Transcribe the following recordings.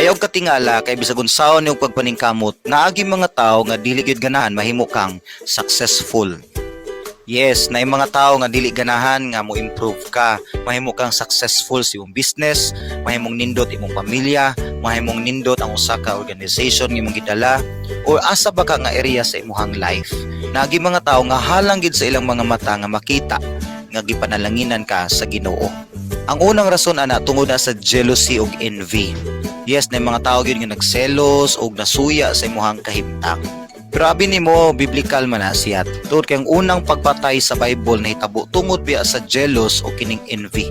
Ayaw katingala kay bisag unsaon niyong pagpaningkamot, naagi mga tao nga dili gyud ganahan mahimo kang successful. Yes, na mga tao nga dili ganahan nga mo improve ka, mahimo kang successful sa imong business, mahimong nindot imong pamilya, mahimong nindot ang usa ka organization nga imong gidala or asa ba ka nga area sa imong life. Naagi mga tao nga halang gid sa ilang mga mata nga makita nga gipanalanginan ka sa Ginoo. Ang unang rason ana tungod na sa jealousy ug envy. Yes, na mga tao gyud nga nagselos ug nasuya sa imong kahimtang. Pero abi nimo biblical man na siya. Tungod kay ang unang pagpatay sa Bible nahitabo tungod biya sa jealous o kining envy.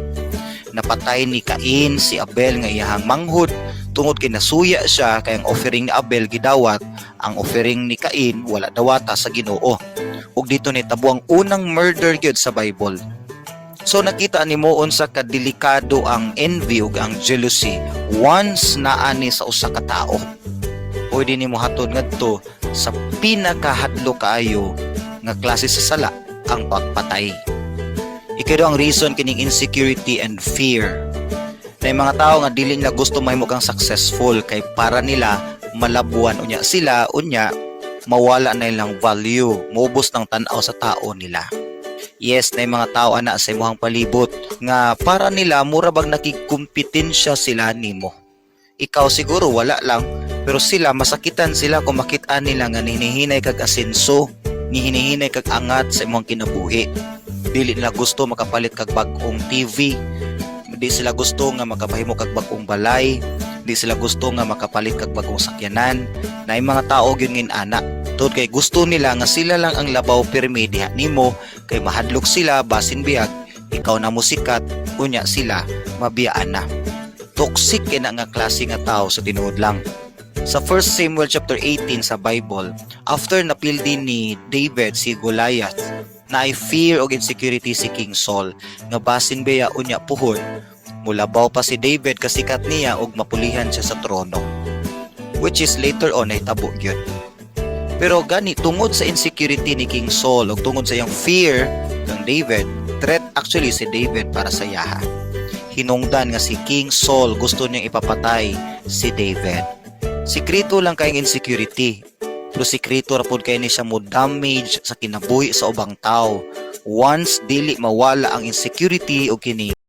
Napatay ni Cain si Abel nga iyahang manghud tungod kay nasuya siya kay ang offering ni Abel gidawat, ang offering ni Cain wala dawata sa Ginoo. Ug dito nahitabo ang unang murder gyud sa Bible. So nakita nimo unsa ka delikado ang envy ug ang jealousy once naani sa usa ka tawo. Pwede nimo hatod ngadto sa pinakahadlo kaayo nga klase sa sala, ang pagpatay. Ikaw ang reason kining insecurity and fear. Na mga tao nga dili na gusto mahimo kang successful kay para nila malabuan unya sila unya mawala na ilang value, maubos ng tan-aw sa tao nila. Yes, na mga tao ana sa imong palibot nga para nila mura bang nakikumpetensya sila nimo. Ikaw siguro wala lang, pero sila masakitan sila kung makita nila nga hinihinay kag asenso, hinihinay kag angat sa imong kinabuhi. Dili nila gusto makapalit kag bag-ong TV, di sila gusto nga makapahimo kag bag-ong balay, di sila gusto nga makapalit kag bag-ong sakyanan. Na mga tao gyud ngin ana. Tod kay gusto nila nga sila lang ang labaw pirmi diha nimo kay mahadlok sila basin biyag ikaw na musikat unya sila mabiyaan na. Toxic kay na nga klase nga tao sa tinuod lang. Sa 1 Samuel chapter 18 sa Bible, after napildi ni David si Goliath, na ay fear o insecurity si King Saul nga basin biya unya puhon mulabaw pa si David kasikat niya og mapulihan siya sa trono, which is later on ay tabo gyud. Pero gani tungod sa insecurity ni King Saul ug tungod sa iyang fear ng David, threat actually si David para sa yaha. Hinungdan nga si King Saul gusto niyang ipapatay si David. Sikreto lang kay insecurity. Pero sikreto ra pud kay ni siya mo damage sa kinabuhi sa ubang tao. Once dili mawala ang insecurity o kini